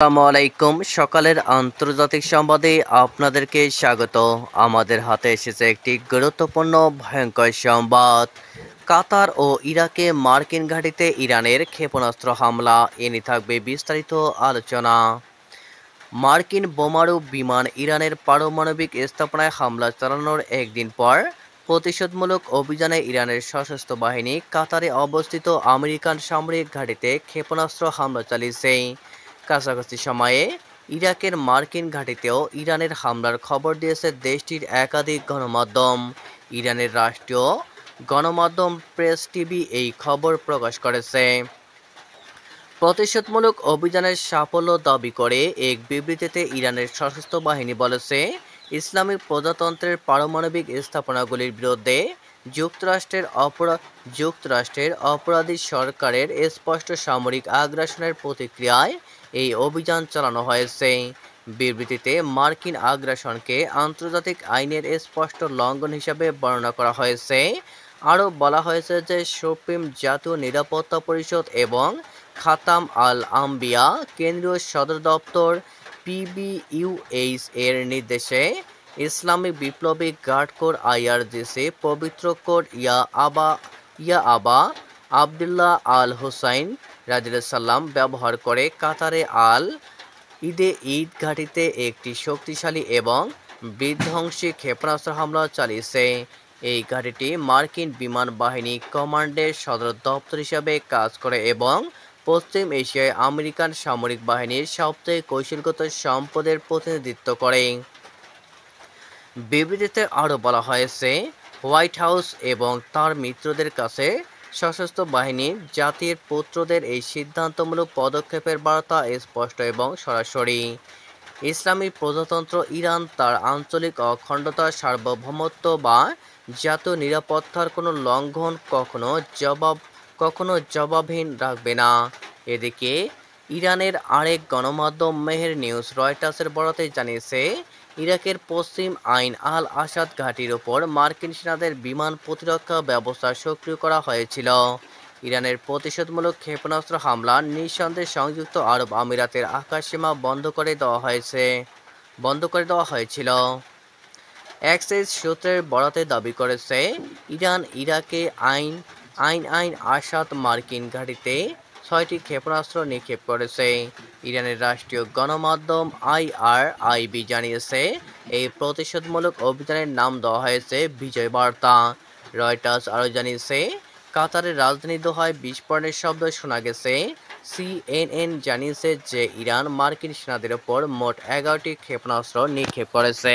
আসসালামু আলাইকুম। সকালের আন্তর্জাতিক সংবাদে আপনাদেরকে স্বাগত। আমাদের হাতে এসেছে একটি গুরুত্বপূর্ণ ভয়ঙ্কর সংবাদ। কাতার ও ইরাকে মার্কিন ঘাঁটিতে ইরানের ক্ষেপণাস্ত্র হামলা, এ নিয়ে থাকবে বিস্তারিত আলোচনা। মার্কিন বোমারু বিমান ইরানের পারমাণবিক স্থাপনায় হামলা চালানোর একদিন পর প্রতিশোধমূলক অভিযানে ইরানের সশস্ত্র বাহিনী কাতারে অবস্থিত আমেরিকান সামরিক ঘাঁটিতে ক্ষেপণাস্ত্র হামলা চালিয়েছে। কাছাকাছি সময়ে ইরাকের মার্কিন ঘাঁটিতেও ইরানের হামলার খবর দিয়েছে দেশটির একাধিক গণমাধ্যম। ইরানের রাষ্ট্রীয় গণমাধ্যম প্রেস টিভি এই খবর প্রকাশ করেছে। প্রতিশোধমূলক অভিযানের সাফল্য দাবি করে এক বিবৃতিতে ইরানের সশস্ত্র বাহিনী বলেছে, ইসলামিক প্রজাতন্ত্রের পারমাণবিক স্থাপনাগুলির বিরুদ্ধে যুক্তরাষ্ট্রের অপরাধী সরকারের স্পষ্ট সামরিক আগ্রাসনের প্রতিক্রিয়ায় এই অভিযান চালানো হয়েছে। বিবৃতিতে মার্কিন আগ্রাসনকে আন্তর্জাতিক আইনের স্পষ্ট লঙ্ঘন হিসাবে বর্ণনা করা হয়েছে। আরও বলা হয়েছে যে সুপ্রিম জাতীয় নিরাপত্তা পরিষদ এবং খাতাম আল আম্বিয়া কেন্দ্রীয় সদর দপ্তর পিবিইউএইচ এর নির্দেশে ইসলামিক বিপ্লবী গার্ড কোর আইআরজিসি পবিত্র কোর ইয়া আবা আবদুল্লাহ আল হুসাইন রাদিয়াল্লাহু ব্যবহার করে কাতারে আল ঈদ ঘাঁটিতে একটি শক্তিশালী এবং বিধ্বংসী ক্ষেপণাস্ত্র হামলা চালিয়েছে। এই ঘাঁটিটি মার্কিন বিমান বাহিনী কমান্ডের সদর দপ্তর হিসাবে কাজ করে এবং পশ্চিম এশিয়ায় আমেরিকান সামরিক বাহিনীর সবচেয়ে কৌশলগত সম্পদের প্রতিনিধিত্ব করে। বিবৃতিতে আরও বলা হয়েছে, হোয়াইট হাউস এবং তার মিত্রদের কাছে সশস্ত্র বাহিনীর জাতির পুত্রদের এই সিদ্ধান্তমূলক পদক্ষেপের বার্তা স্পষ্ট এবং সরাসরি। ইসলামী প্রজাতন্ত্র ইরান তার আঞ্চলিক অখণ্ডতা, সার্বভৌমত্ব বা জাতীয় নিরাপত্তার কোনো লঙ্ঘন কখনো জবাবহীন রাখবে না। এদিকে ইরানের আরেক গণমাধ্যম মেহের নিউজ রয়টার্সের বরাতে জানিয়েছে, ইরাকের পশ্চিম আইন আল আসাদ ঘাঁটির ওপর মার্কিন সেনাদের বিমান প্রতিরক্ষা ব্যবস্থা সক্রিয় করা হয়েছিল। ইরানের প্রতিশোধমূলক ক্ষেপণাস্ত্র হামলা নিঃসন্দেহে সংযুক্ত আরব আমিরাতের আকাশসীমা বন্ধ করে দেওয়া হয়েছিল। অ্যাক্সিস সূত্রের বরাতে দাবি করেছে, ইরান ইরাকে আইন আসাদ মার্কিন ঘাঁটিতে 6টি ক্ষেপণাস্ত্র নিক্ষেপ করেছে। ইরানের রাষ্ট্রীয় গণমাধ্যম আইআরআইবি জানিয়েছে, এই প্রতিশোধমূলক অভিযানের নাম দেওয়া হয়েছে বিজয় বার্তা। রয়টার্স আরও জানিয়েছে, কাতারের রাজধানী দোহায় বিস্ফোরণের শব্দ শোনা গেছে। সিএনএন জানিয়েছে যে ইরান মার্কিন সেনাদের ওপর মোট 11টি ক্ষেপণাস্ত্র নিক্ষেপ করেছে।